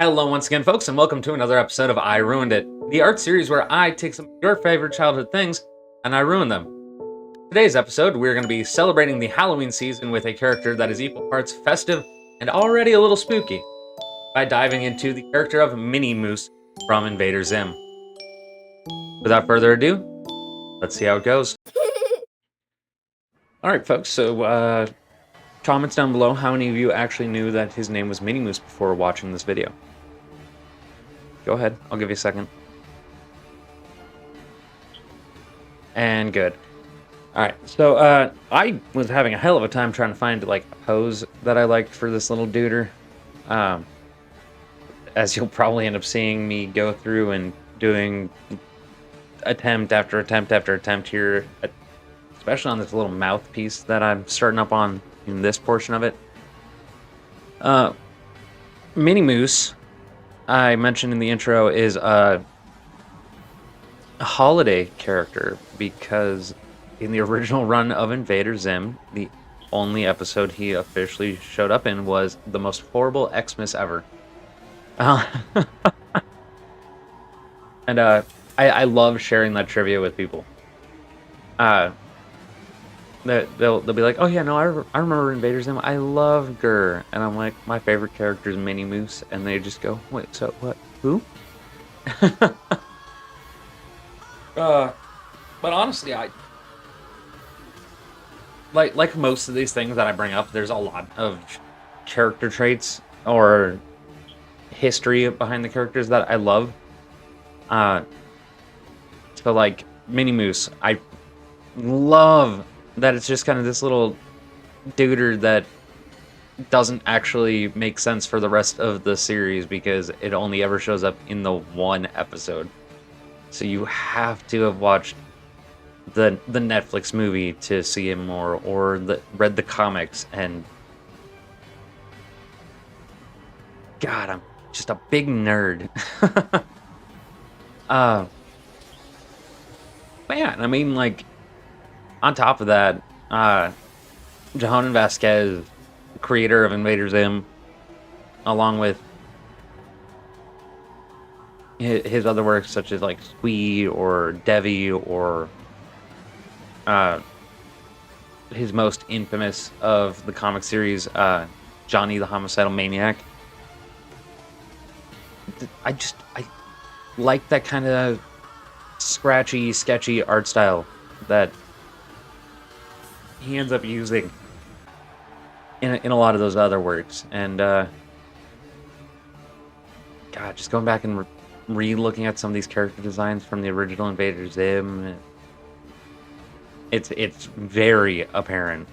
Hello once again, folks, and welcome to another episode of I Ruined It, the art series where I take some of your favorite childhood things and I ruin them. Today's episode, we're going to be celebrating the Halloween season with a character that is equal parts festive and already a little spooky by diving into the character of Minimoose from Invader Zim. Without further ado, let's see how it goes. Alright, folks, so comments down below how many of you actually knew that his name was Minimoose before watching this video. Go ahead, I'll give you a second. And good. Alright, so I was having a hell of a time trying to find like a pose that I liked for this little duder. As you'll probably end up seeing me go through and doing attempt after attempt after attempt here, especially on this little mouthpiece that I'm starting up on in this portion of it. Minimoose, I mentioned in the intro, is a holiday character because in the original run of Invader Zim, the only episode he officially showed up in was the most horrible Xmas ever. And I love sharing that trivia with people. They'll be like, oh yeah, no, I remember Invader Zim. I love Gurr. And I'm like, my favorite character is Minimoose. And they just go, wait, so what? Who? But honestly, I like most of these things that I bring up, there's a lot of character traits or history behind the characters that I love. So like Minimoose, I love that it's just kind of this little duder that doesn't actually make sense for the rest of the series because it only ever shows up in the one episode. So you have to have watched the Netflix movie to see him more, or read the comics. And God, I'm just a big nerd. But yeah, I mean, like, on top of that, Johanan Vasquez, the creator of Invader Zim, along with his other works such as like Squee or Devi or his most infamous of the comic series, Johnny the Homicidal Maniac. I like that kind of scratchy, sketchy art style that he ends up using in a lot of those other works. And God, just going back and re-looking at some of these character designs from the original Invader Zim, it's very apparent.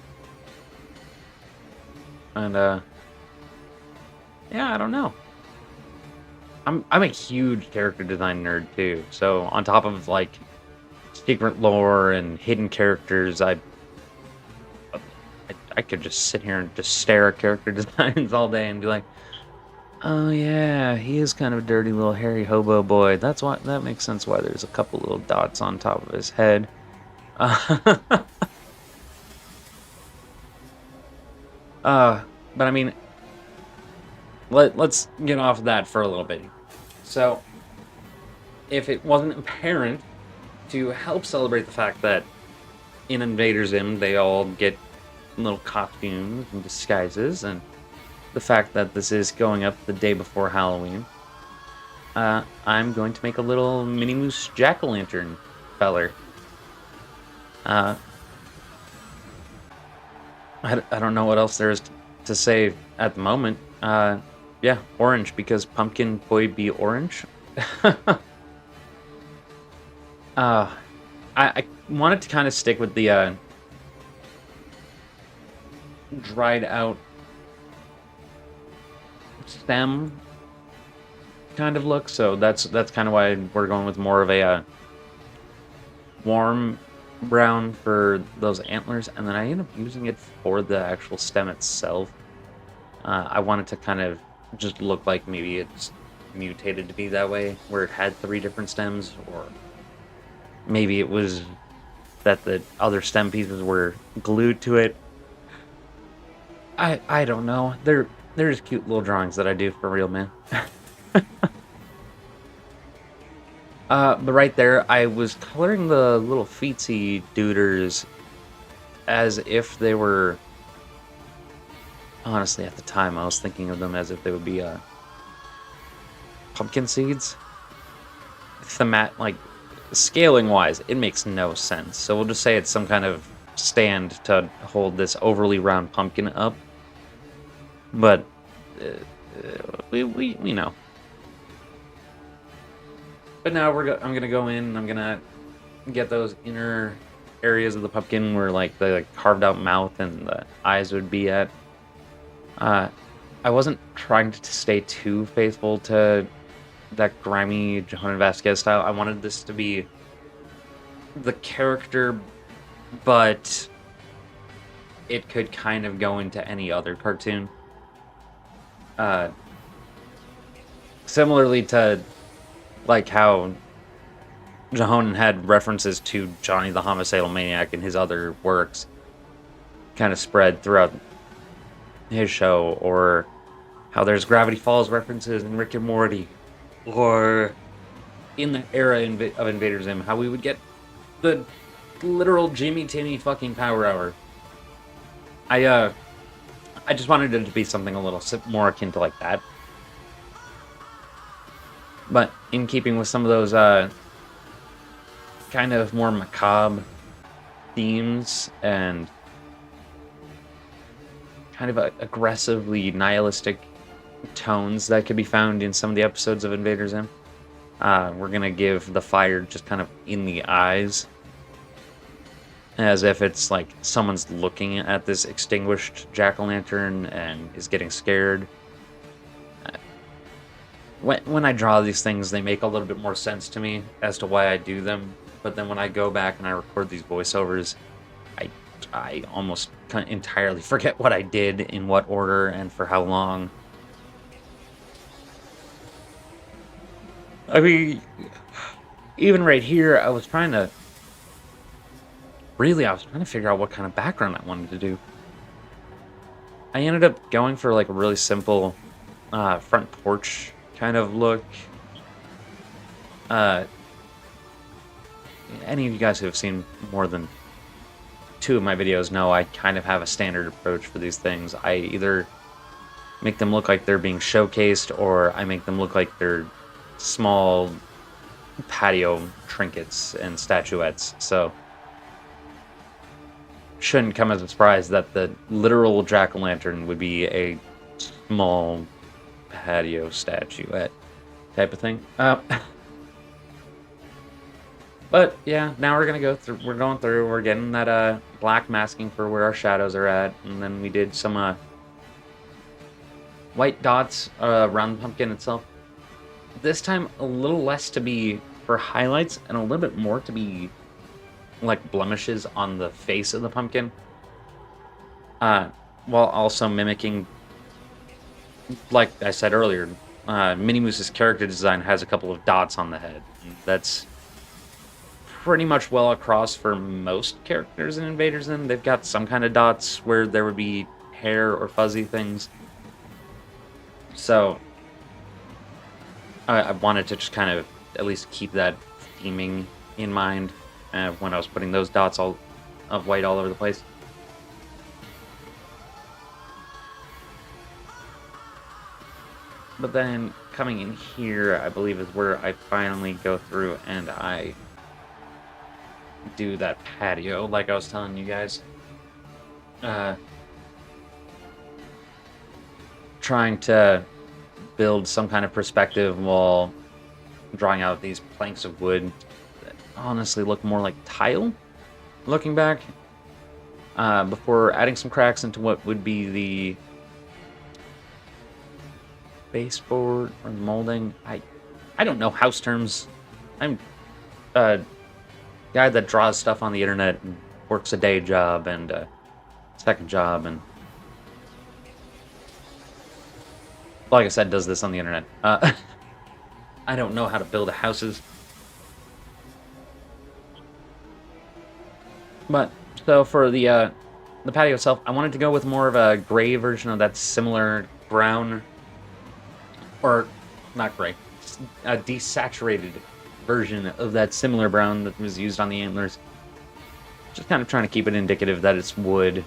And yeah, I don't know. I'm a huge character design nerd too. So on top of like secret lore and hidden characters, I could just sit here and just stare at character designs all day and be like, oh yeah, he is kind of a dirty little hairy hobo boy. That makes sense why there's a couple little dots on top of his head. But I mean, let's get off of that for a little bit. So, if it wasn't apparent, to help celebrate the fact that in Invader Zim they all get little costumes and disguises, and the fact that this is going up the day before Halloween, I'm going to make a little Minimoose jack-o'-lantern feller. I don't know what else there is to say at the moment. Yeah, orange, because pumpkin boy be orange. I wanted to kind of stick with the dried out stem kind of look, so that's kind of why we're going with more of a warm brown for those antlers, and then I ended up using it for the actual stem itself. I wanted to kind of just look like maybe it's mutated to be that way, where it had 3 different stems, or maybe it was that the other stem pieces were glued to it. I don't know. They're just cute little drawings that I do for real, man. But right there, I was coloring the little feetsy duders as if they were. Honestly, at the time, I was thinking of them as if they would be pumpkin seeds. Like scaling wise, it makes no sense. So we'll just say it's some kind of stand to hold this overly round pumpkin up. But we know. But now I'm gonna go in and I'm gonna get those inner areas of the pumpkin where like the carved out mouth and the eyes would be at. I wasn't trying to stay too faithful to that grimy Johanna Vasquez style. I wanted this to be the character, but it could kind of go into any other cartoon. Similarly to like how Jahonen had references to Johnny the Homicidal Maniac in his other works kind of spread throughout his show, or how there's Gravity Falls references in Rick and Morty, or in the era of Invader Zim, how we would get the literal Jimmy Timmy fucking Power Hour. I just wanted it to be something a little more akin to like that. But in keeping with some of those kind of more macabre themes and kind of aggressively nihilistic tones that could be found in some of the episodes of Invader Zim, we're going to give the fire just kind of in the eyes, as if it's like someone's looking at this extinguished jack-o'-lantern and is getting scared. When I draw these things, they make a little bit more sense to me as to why I do them. But then when I go back and I record these voiceovers, I almost entirely forget what I did, in what order, and for how long. I mean, even right here, I was trying to figure out what kind of background I wanted to do. I ended up going for like a really simple front porch kind of look. Any of you guys who have seen more than 2 of my videos know I kind of have a standard approach for these things. I either make them look like they're being showcased, or I make them look like they're small patio trinkets and statuettes. So shouldn't come as a surprise that the literal jack-o'-lantern would be a small patio statuette type of thing. But yeah, now we're gonna go through. We're going through. We're getting that black masking for where our shadows are at, and then we did some white dots around the pumpkin itself. This time, a little less to be for highlights, and a little bit more to be like blemishes on the face of the pumpkin, while also mimicking, like I said earlier, Minimoose's character design has a couple of dots on the head. That's pretty much well across for most characters in Invader Zim. They've got some kind of dots where there would be hair or fuzzy things. So I wanted to just kind of at least keep that theming in mind when I was putting those dots of white all over the place. But then coming in here, I believe, is where I finally go through and I do that patio, like I was telling you guys. Trying to build some kind of perspective while drawing out these planks of wood that honestly look more like tile, looking back, before adding some cracks into what would be the baseboard or molding. I don't know house terms. I'm a guy that draws stuff on the internet and works a day job and a second job, and like I said, does this on the internet. I don't know how to build houses. But so for the patio itself, I wanted to go with more of a gray version of that similar brown, or not gray, a desaturated version of that similar brown that was used on the antlers. Just kind of trying to keep it indicative that it's wood.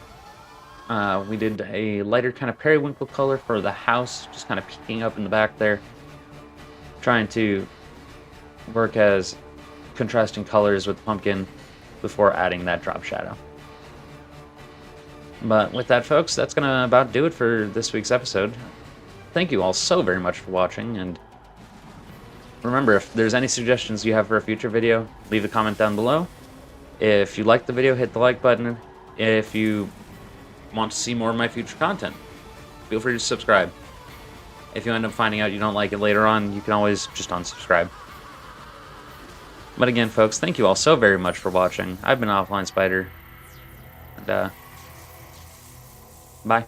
We did a lighter kind of periwinkle color for the house, just kind of peeking up in the back there. Trying to work as contrasting colors with the pumpkin before adding that drop shadow. But with that, folks, that's going to about do it for this week's episode. Thank you all so very much for watching, and remember, if there's any suggestions you have for a future video, leave a comment down below. If you liked the video, hit the like button. If you want to see more of my future content, feel free to subscribe. If you end up finding out you don't like it later on, you can always just unsubscribe. But again, folks, thank you all so very much for watching. I've been Offline Spider, and bye.